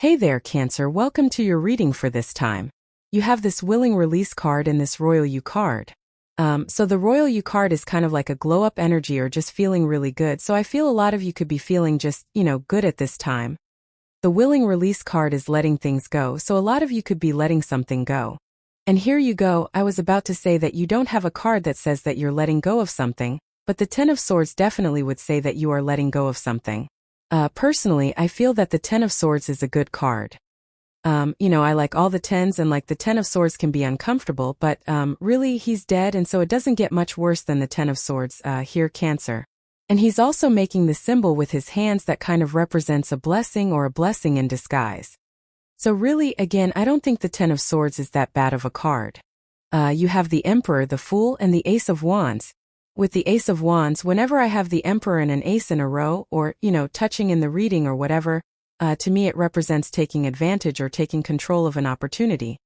Hey there, Cancer, welcome to your reading for this time. You have this willing release card and this royal you card. So the royal you card is kind of like a glow up energy or just feeling really good. So I feel a lot of you could be feeling just, good at this time. The willing release card is letting things go. So a lot of you could be letting something go. And here you go. I was about to say that you don't have a card that says that you're letting go of something, but the Ten of Swords definitely would say that you are letting go of something. Personally, I feel that the Ten of Swords is a good card. I like all the tens and like the Ten of Swords can be uncomfortable, but really he's dead and so it doesn't get much worse than the Ten of Swords here, Cancer. And he's also making the symbol with his hands that kind of represents a blessing or a blessing in disguise. So really, again, I don't think the Ten of Swords is that bad of a card. You have the Emperor, the Fool, and the Ace of Wands. With the Ace of Wands, whenever I have the Emperor and an Ace in a row, or, touching in the reading or whatever, to me it represents taking advantage or taking control of an opportunity.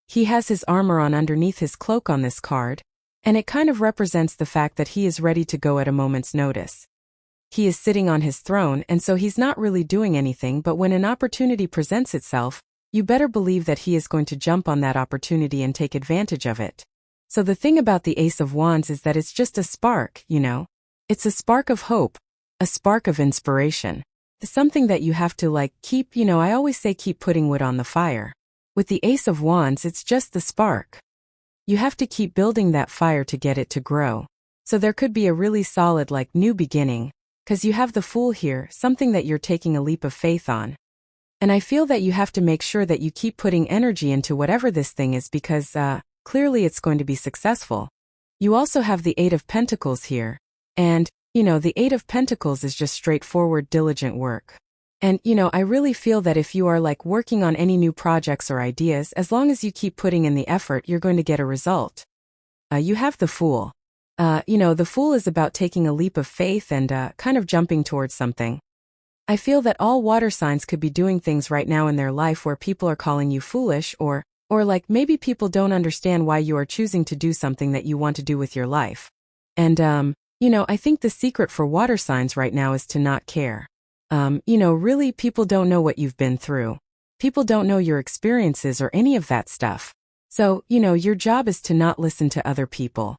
He has his armor on underneath his cloak on this card, and it kind of represents the fact that he is ready to go at a moment's notice. He is sitting on his throne, and so he's not really doing anything, but when an opportunity presents itself, you better believe that he is going to jump on that opportunity and take advantage of it. So the thing about the Ace of Wands is that it's just a spark, It's a spark of hope, a spark of inspiration. It's something that you have to keep, I always say keep putting wood on the fire. With the Ace of Wands, it's just the spark. You have to keep building that fire to get it to grow. So there could be a really solid new beginning, because you have the Fool here, something that you're taking a leap of faith on. And I feel that you have to make sure that you keep putting energy into whatever this thing is because, clearly it's going to be successful. You also have the Eight of Pentacles here. And, the Eight of Pentacles is just straightforward, diligent work. And, I really feel that if you are working on any new projects or ideas, as long as you keep putting in the effort, you're going to get a result. You have the Fool. The Fool is about taking a leap of faith and, kind of jumping towards something. I feel that all water signs could be doing things right now in their life where people are calling you foolish or maybe people don't understand why you are choosing to do something that you want to do with your life. And, I think the secret for water signs right now is to not care. Really people don't know what you've been through. People don't know your experiences or any of that stuff. So, your job is to not listen to other people.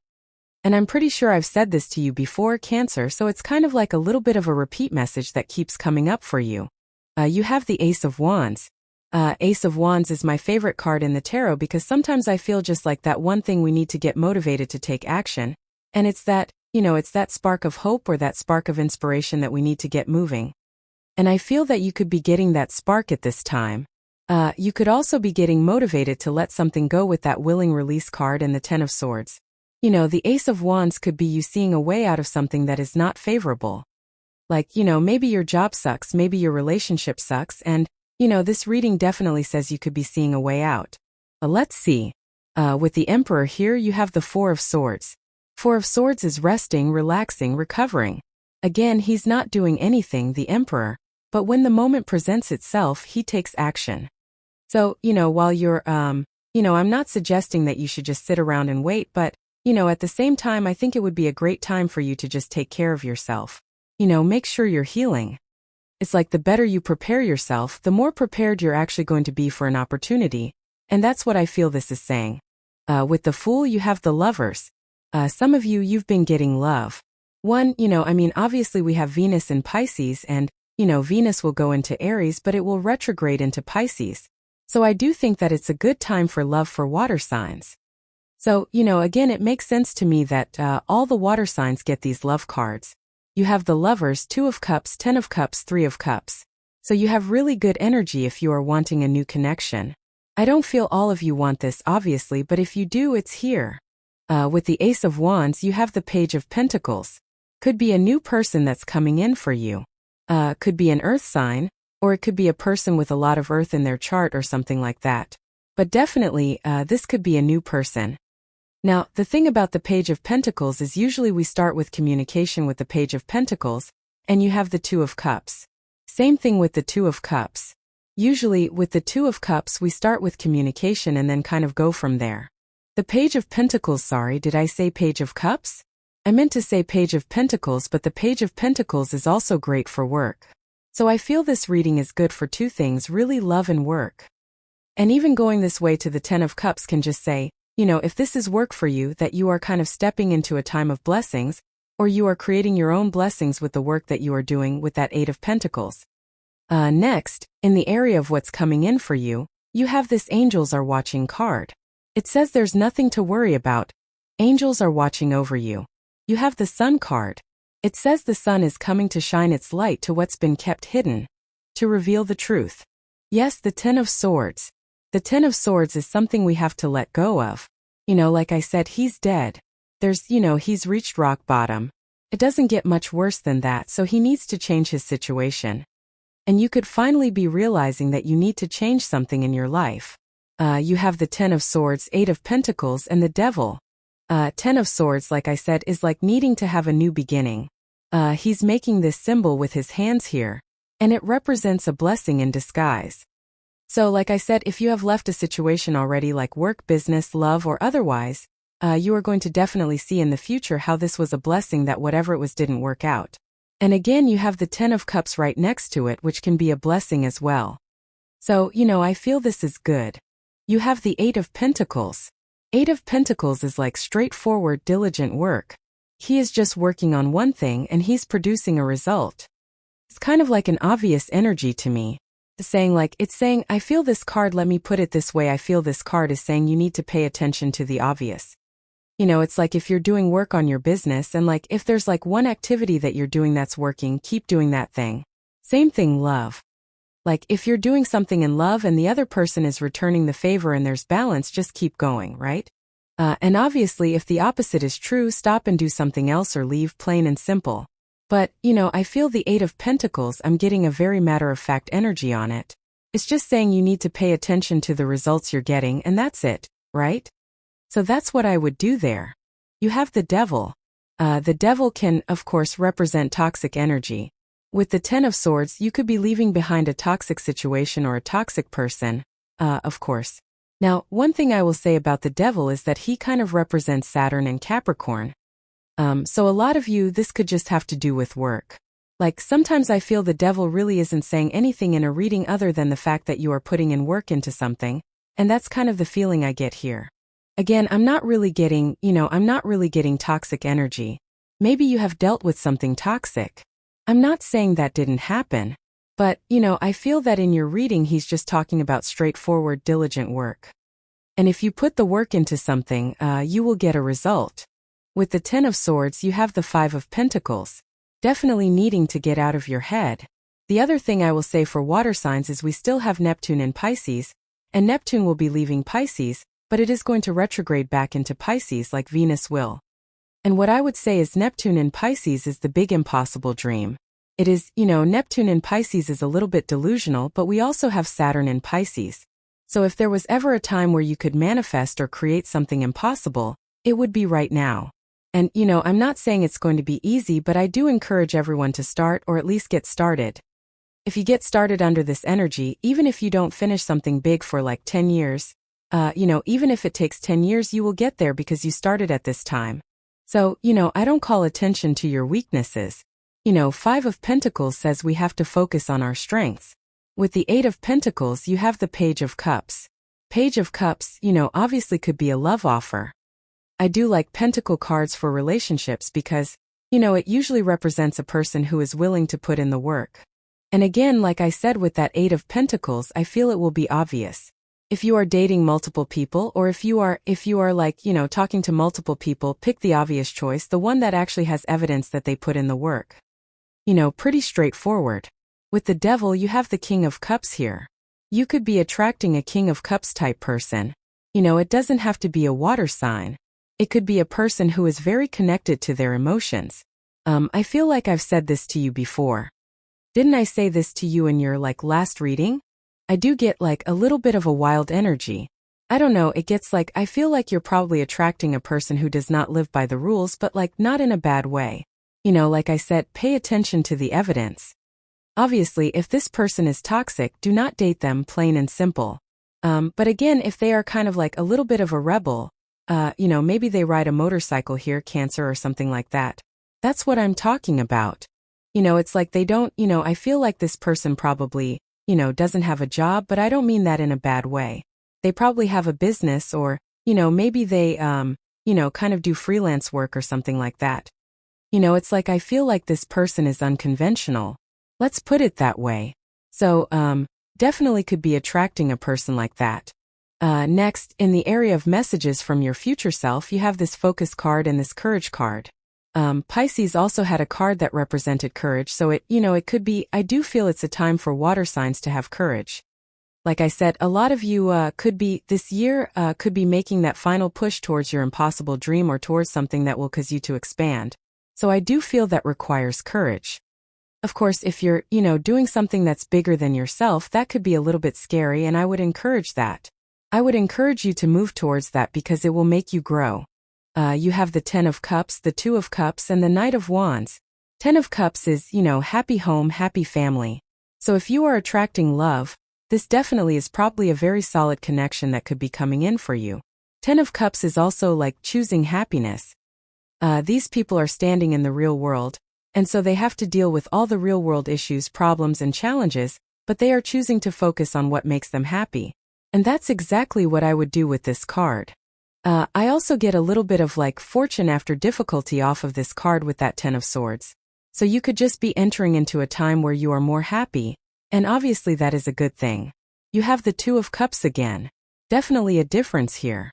And I'm pretty sure I've said this to you before, Cancer, so it's kind of like a little bit of a repeat message that keeps coming up for you. You have the Ace of Wands. Ace of Wands is my favorite card in the tarot because sometimes I feel just like that one thing we need to get motivated to take action. And it's that, it's that spark of hope or that spark of inspiration that we need to get moving. And I feel that you could be getting that spark at this time. You could also be getting motivated to let something go with that willing release card and the Ten of Swords. The Ace of Wands could be you seeing a way out of something that is not favorable. Maybe your job sucks, maybe your relationship sucks, and this reading definitely says you could be seeing a way out. Let's see. With the Emperor here, you have the Four of Swords. Four of Swords is resting, relaxing, recovering. Again, he's not doing anything, the Emperor, but when the moment presents itself, he takes action. So, while you're, I'm not suggesting that you should just sit around and wait, but, at the same time, I think it would be a great time for you to just take care of yourself. Make sure you're healing. It's like the better you prepare yourself, the more prepared you're actually going to be for an opportunity. And that's what I feel this is saying. With the Fool, you have the Lovers. Some of you've been getting love. Obviously we have Venus in Pisces and, Venus will go into Aries, but it will retrograde into Pisces. So I do think that it's a good time for love for water signs. So, again, it makes sense to me that all the water signs get these love cards. You have the Lovers, Two of Cups, Ten of Cups, Three of Cups. So you have really good energy if you are wanting a new connection. I don't feel all of you want this, obviously, but if you do, it's here. With the Ace of Wands, you have the Page of Pentacles. Could be a new person that's coming in for you. Could be an earth sign, or it could be a person with a lot of earth in their chart or something like that. But definitely, this could be a new person. Now, the thing about the Page of Pentacles is usually we start with communication with the Page of Pentacles, and you have the Two of Cups. Same thing with the Two of Cups. Usually, with the Two of Cups, we start with communication and then kind of go from there. The Page of Pentacles, sorry, did I say Page of Cups? I meant to say Page of Pentacles, but the Page of Pentacles is also great for work. So I feel this reading is good for two things, really love and work. And even going this way to the Ten of Cups can just say, if this is work for you, that you are kind of stepping into a time of blessings, or you are creating your own blessings with the work that you are doing with that Eight of Pentacles. Next, in the area of what's coming in for you, you have this Angels Are Watching card. It says there's nothing to worry about. Angels are watching over you. You have the Sun card. It says the sun is coming to shine its light to what's been kept hidden, to reveal the truth. Yes, the Ten of Swords. The Ten of Swords is something we have to let go of. Like I said, he's dead. He's reached rock bottom. It doesn't get much worse than that, so he needs to change his situation. And you could finally be realizing that you need to change something in your life. You have the Ten of Swords, Eight of Pentacles, and the Devil. Ten of Swords, like I said, is like needing to have a new beginning. He's making this symbol with his hands here, and it represents a blessing in disguise. So like I said, if you have left a situation already like work, business, love, or otherwise, you are going to definitely see in the future how this was a blessing that whatever it was didn't work out. And again, you have the Ten of Cups right next to it, which can be a blessing as well. So, I feel this is good. You have the Eight of Pentacles. Eight of Pentacles is like straightforward, diligent work. He is just working on one thing and he's producing a result. It's kind of like an obvious energy to me. It's saying, I feel this card, let me put it this way, I feel this card is saying you need to pay attention to the obvious. It's like if you're doing work on your business and like if there's like one activity that you're doing that's working, keep doing that thing. Same thing, love. Like if you're doing something in love and the other person is returning the favor and there's balance, just keep going, right? And obviously if the opposite is true, stop and do something else or leave, plain and simple. But, I feel the Eight of Pentacles, I'm getting a very matter-of-fact energy on it. It's just saying you need to pay attention to the results you're getting and that's it, right? So that's what I would do there. You have the Devil. The Devil can, of course, represent toxic energy. With the Ten of Swords, you could be leaving behind a toxic situation or a toxic person, of course. Now, one thing I will say about the Devil is that he kind of represents Saturn and Capricorn. So a lot of you, this could just have to do with work. Like sometimes I feel the Devil really isn't saying anything in a reading other than the fact that you are putting in work into something, and that's kind of the feeling I get here. Again, I'm not really getting toxic energy. Maybe you have dealt with something toxic. I'm not saying that didn't happen, but, I feel that in your reading he's just talking about straightforward, diligent work. And if you put the work into something, you will get a result. With the Ten of Swords, you have the Five of Pentacles. Definitely needing to get out of your head. The other thing I will say for water signs is we still have Neptune in Pisces, and Neptune will be leaving Pisces, but it is going to retrograde back into Pisces like Venus will. And what I would say is Neptune in Pisces is the big impossible dream. It is, Neptune in Pisces is a little bit delusional, but we also have Saturn in Pisces. So if there was ever a time where you could manifest or create something impossible, it would be right now. And, I'm not saying it's going to be easy, but I do encourage everyone to start or at least get started. If you get started under this energy, even if you don't finish something big for like 10 years, even if it takes 10 years, you will get there because you started at this time. So, I don't call attention to your weaknesses. Five of Pentacles says we have to focus on our strengths. With the Eight of Pentacles, you have the Page of Cups. Page of Cups, obviously could be a love offer. I do like Pentacle cards for relationships because, it usually represents a person who is willing to put in the work. And again, like I said with that Eight of Pentacles, I feel it will be obvious. If you are dating multiple people or if you are talking to multiple people, pick the obvious choice, the one that actually has evidence that they put in the work. Pretty straightforward. With the Devil, you have the King of Cups here. You could be attracting a King of Cups type person. It doesn't have to be a water sign. It could be a person who is very connected to their emotions. I feel like I've said this to you before. Didn't I say this to you in your last reading? I do get a little bit of a wild energy. I don't know, it gets I feel like you're probably attracting a person who does not live by the rules, but not in a bad way. Like I said, pay attention to the evidence. Obviously, if this person is toxic, do not date them, plain and simple. But again, if they are kind of a little bit of a rebel, maybe they ride a motorcycle here, Cancer or something like that. That's what I'm talking about. It's like they don't, I feel like this person probably, doesn't have a job, but I don't mean that in a bad way. They probably have a business or, maybe they, kind of do freelance work or something like that. It's like I feel like this person is unconventional. Let's put it that way. So, definitely could be attracting a person like that. Next, in the area of messages from your future self, you have this focus card and this courage card. Pisces also had a card that represented courage, so it could be, I do feel it's a time for water signs to have courage. Like I said, a lot of you could be, this year, could be making that final push towards your impossible dream or towards something that will cause you to expand. So I do feel that requires courage. Of course, if you're, doing something that's bigger than yourself, that could be a little bit scary, and I would encourage that. I would encourage you to move towards that because it will make you grow. You have the 10 of Cups, the 2 of Cups, and the Knight of Wands. 10 of Cups is, happy home, happy family. So if you are attracting love, this definitely is probably a very solid connection that could be coming in for you. 10 of Cups is also like choosing happiness. These people are standing in the real world, and so they have to deal with all the real world issues, problems, and challenges, but they are choosing to focus on what makes them happy. And that's exactly what I would do with this card. I also get a little bit of like fortune after difficulty off of this card with that 10 of Swords. So you could just be entering into a time where you are more happy, and obviously that is a good thing. You have the 2 of Cups again. Definitely a difference here.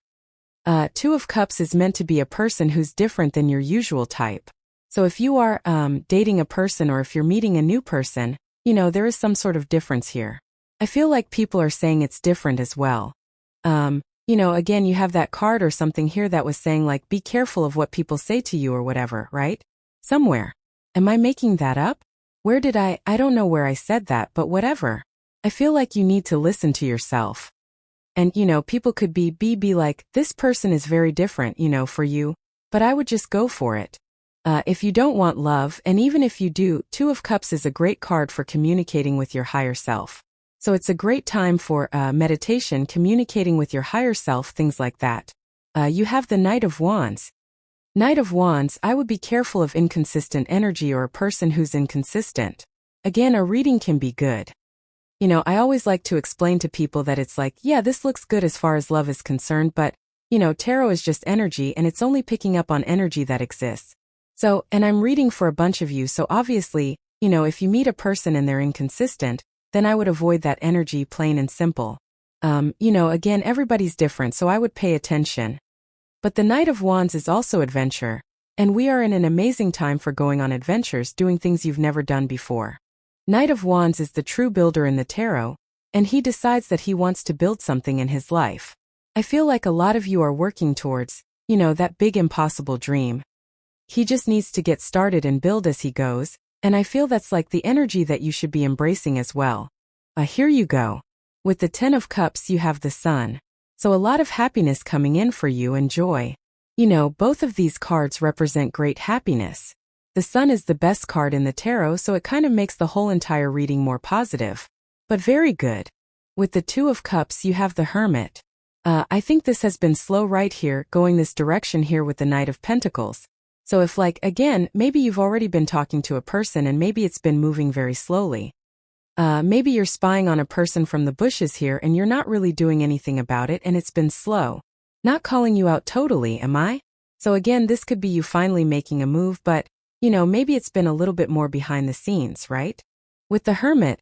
2 of Cups is meant to be a person who's different than your usual type. So if you are dating a person or if you're meeting a new person, there is some sort of difference here. I feel like people are saying it's different as well. Again, you have that card or something here that was saying like, be careful of what people say to you or whatever, right? Somewhere. Am I making that up? Where did I don't know where I said that, but whatever. I feel like you need to listen to yourself. And, people could be like, this person is very different, for you, but I would just go for it. If you don't want love, and even if you do, 2 of Cups is a great card for communicating with your higher self. So it's a great time for meditation, communicating with your higher self, things like that. You have the Knight of Wands. Knight of Wands, I would be careful of inconsistent energy or a person who's inconsistent. Again, a reading can be good. I always like to explain to people that it's like, yeah, this looks good as far as love is concerned, but, tarot is just energy and it's only picking up on energy that exists. So, and I'm reading for a bunch of you, so obviously, if you meet a person and they're inconsistent, then I would avoid that energy, plain and simple. Again, everybody's different, so I would pay attention. But the Knight of Wands is also adventure, and we are in an amazing time for going on adventures, doing things you've never done before. Knight of Wands is the true builder in the tarot, and he decides that he wants to build something in his life. I feel like a lot of you are working towards, that big impossible dream. He just needs to get started and build as he goes, and I feel that's like the energy that you should be embracing as well. Here you go. With the 10 of Cups you have the Sun. So a lot of happiness coming in for you and joy. Both of these cards represent great happiness. The Sun is the best card in the tarot, so it kind of makes the whole entire reading more positive. But very good. With the 2 of Cups you have the Hermit. I think this has been slow right here, going this direction here with the Knight of Pentacles. So if again, maybe you've already been talking to a person and maybe it's been moving very slowly. Maybe you're spying on a person from the bushes here and you're not really doing anything about it and it's been slow. Not calling you out totally, am I? So again, this could be you finally making a move, but, maybe it's been a little bit more behind the scenes, right? With the Hermit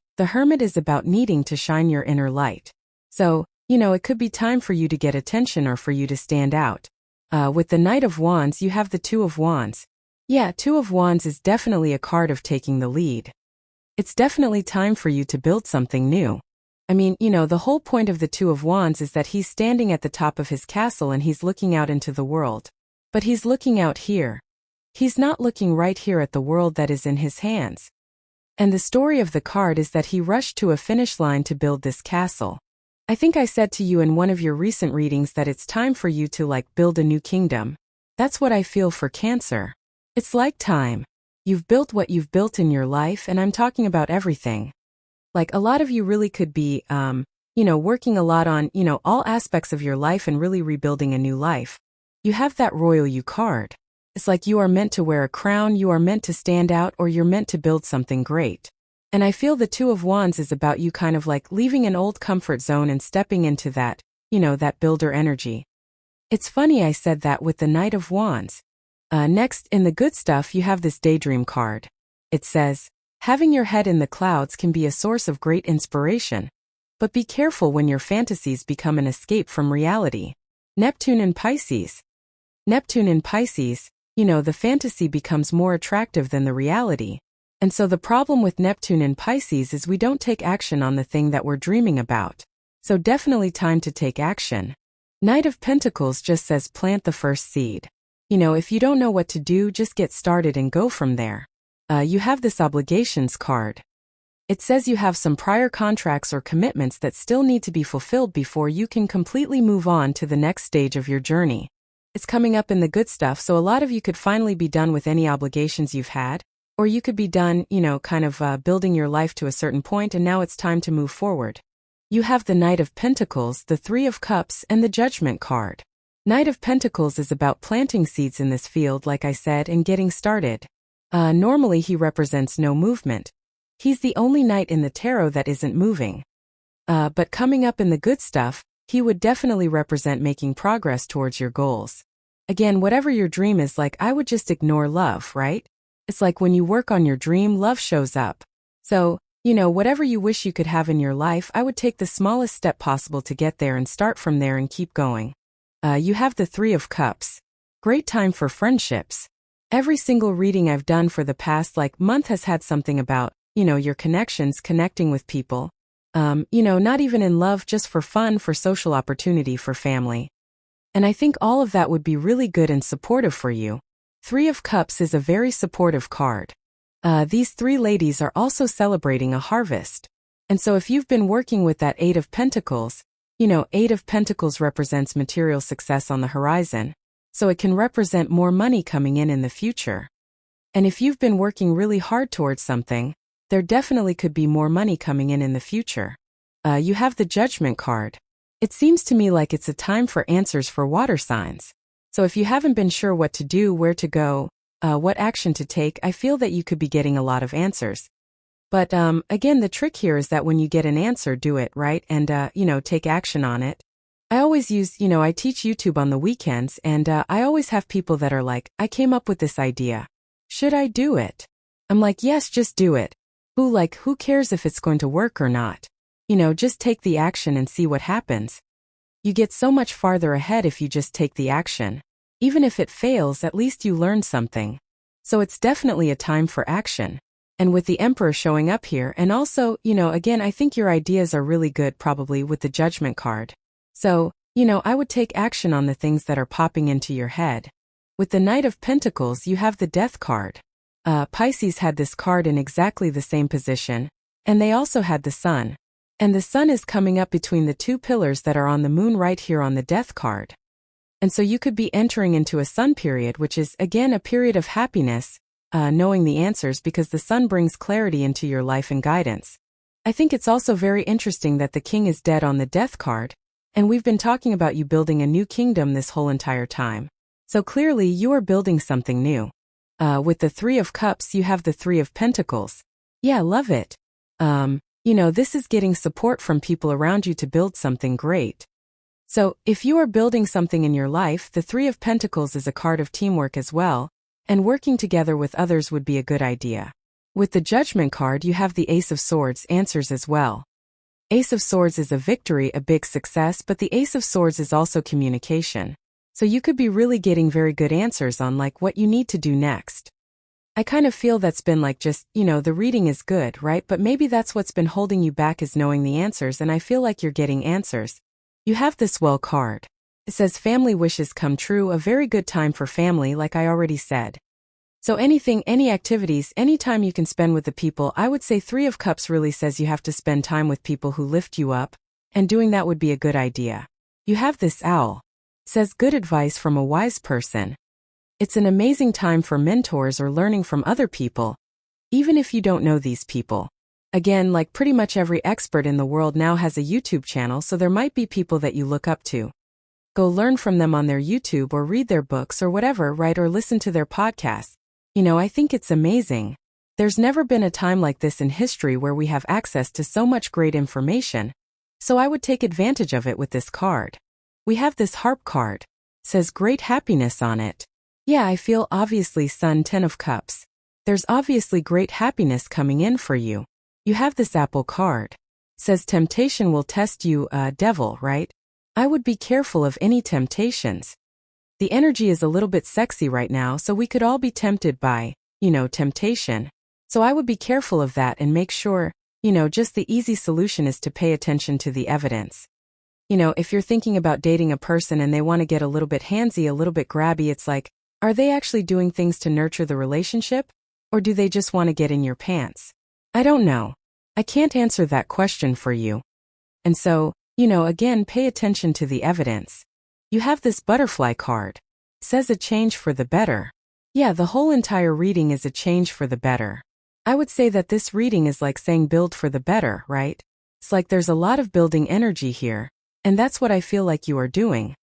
is about needing to shine your inner light. So, it could be time for you to get attention or for you to stand out. With the Knight of Wands, you have the 2 of Wands. Yeah, 2 of Wands is definitely a card of taking the lead. It's definitely time for you to build something new. I mean, the whole point of the 2 of Wands is that he's standing at the top of his castle and he's looking out into the world. But he's looking out here. He's not looking right here at the world that is in his hands. And the story of the card is that he rushed to a finish line to build this castle. I think I said to you in one of your recent readings that it's time for you to build a new kingdom. That's what I feel for Cancer. It's like time. You've built what you've built in your life, and I'm talking about everything. A lot of you really could be, working a lot on, all aspects of your life and really rebuilding a new life. You have that Royal You card. It's like you are meant to wear a crown, you are meant to stand out, or you're meant to build something great. And I feel the Two of Wands is about you kind of like leaving an old comfort zone and stepping into that, that builder energy. It's funny I said that with the Knight of Wands. Next, in the good stuff, you have this daydream card. It says, having your head in the clouds can be a source of great inspiration. But be careful when your fantasies become an escape from reality. Neptune in Pisces. Neptune in Pisces, the fantasy becomes more attractive than the reality. And so the problem with Neptune in Pisces is we don't take action on the thing that we're dreaming about. So definitely time to take action. Knight of Pentacles just says plant the first seed. If you don't know what to do, just get started and go from there. You have this obligations card. It says you have some prior contracts or commitments that still need to be fulfilled before you can completely move on to the next stage of your journey. It's coming up in the good stuff, so a lot of you could finally be done with any obligations you've had, or you could be done, building your life to a certain point and now it's time to move forward. You have the Knight of Pentacles, the Three of Cups, and the Judgment card. Knight of Pentacles is about planting seeds in this field, like I said, and getting started. Normally he represents no movement. He's the only knight in the tarot that isn't moving. But coming up in the good stuff, he would definitely represent making progress towards your goals. Again, whatever your dream is like, I would just ignore love, right? It's like when you work on your dream, love shows up. So, whatever you wish you could have in your life, I would take the smallest step possible to get there and start from there and keep going. You have the Three of Cups. Great time for friendships. Every single reading I've done for the past month has had something about, your connections, connecting with people. Not even in love, just for fun, for social opportunity, for family. And I think all of that would be really good and supportive for you. Three of Cups is a very supportive card. These three ladies are also celebrating a harvest. And so if you've been working with that Eight of Pentacles, Eight of Pentacles represents material success on the horizon. So it can represent more money coming in the future. And if you've been working really hard towards something, there definitely could be more money coming in the future. You have the Judgment card. It seems to me like it's a time for answers for water signs. So if you haven't been sure what to do, where to go, what action to take, I feel that you could be getting a lot of answers. But again, the trick here is that when you get an answer, do it, right? And, take action on it. I always use, I teach YouTube on the weekends, and I always have people that are like, I came up with this idea. Should I do it? I'm like, yes, just do it. Who cares if it's going to work or not? Just take the action and see what happens. You get so much farther ahead if you just take the action. Even if it fails, at least you learn something. So it's definitely a time for action. And with the Emperor showing up here, and also, again, I think your ideas are really good probably with the Judgment card. So, I would take action on the things that are popping into your head. With the Knight of Pentacles, you have the Death card. Pisces had this card in exactly the same position, and they also had the Sun. And the Sun is coming up between the two pillars that are on the Moon right here on the Death card. And so you could be entering into a Sun period, which is, again, a period of happiness, knowing the answers because the Sun brings clarity into your life and guidance. I think it's also very interesting that the King is dead on the Death card, and we've been talking about you building a new kingdom this whole entire time. So clearly you are building something new. With the Three of Cups, you have the Three of Pentacles. Yeah, love it. This is getting support from people around you to build something great. So, if you are building something in your life, the Three of Pentacles is a card of teamwork as well, and working together with others would be a good idea. With the Judgment card, you have the Ace of Swords, answers as well. Ace of Swords is a victory, a big success, but the Ace of Swords is also communication. So you could be really getting very good answers on what you need to do next. I kind of feel that's been the reading is good, right? But maybe that's what's been holding you back is knowing the answers, and I feel like you're getting answers. You have this Well card. It says family wishes come true, a very good time for family, like I already said. So any activities, any time you can spend with the people, I would say Three of Cups really says you have to spend time with people who lift you up, and doing that would be a good idea. You have this Owl. It says good advice from a wise person. It's an amazing time for mentors or learning from other people, even if you don't know these people. Again, pretty much every expert in the world now has a YouTube channel, so there might be people that you look up to. Go learn from them on their YouTube or read their books or whatever, right? Or listen to their podcasts. I think it's amazing. There's never been a time like this in history where we have access to so much great information. So I would take advantage of it with this card. We have this harp card. Says great happiness on it. Yeah, I feel obviously Sun 10 of Cups. There's obviously great happiness coming in for you. You have this apple card. Says temptation will test you, devil, right? I would be careful of any temptations. The energy is a little bit sexy right now, so we could all be tempted by, temptation. So I would be careful of that and make sure, just the easy solution is to pay attention to the evidence. If you're thinking about dating a person and they want to get a little bit handsy, a little bit grabby, it's like, are they actually doing things to nurture the relationship? Or do they just want to get in your pants? I don't know. I can't answer that question for you. And so, again, pay attention to the evidence. You have this butterfly card. Says a change for the better. Yeah, the whole entire reading is a change for the better. I would say that this reading is like saying build for the better, right? It's like there's a lot of building energy here. And that's what I feel like you are doing.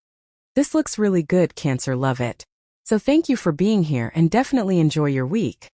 This looks really good, Cancer. Love it. So thank you for being here and definitely enjoy your week.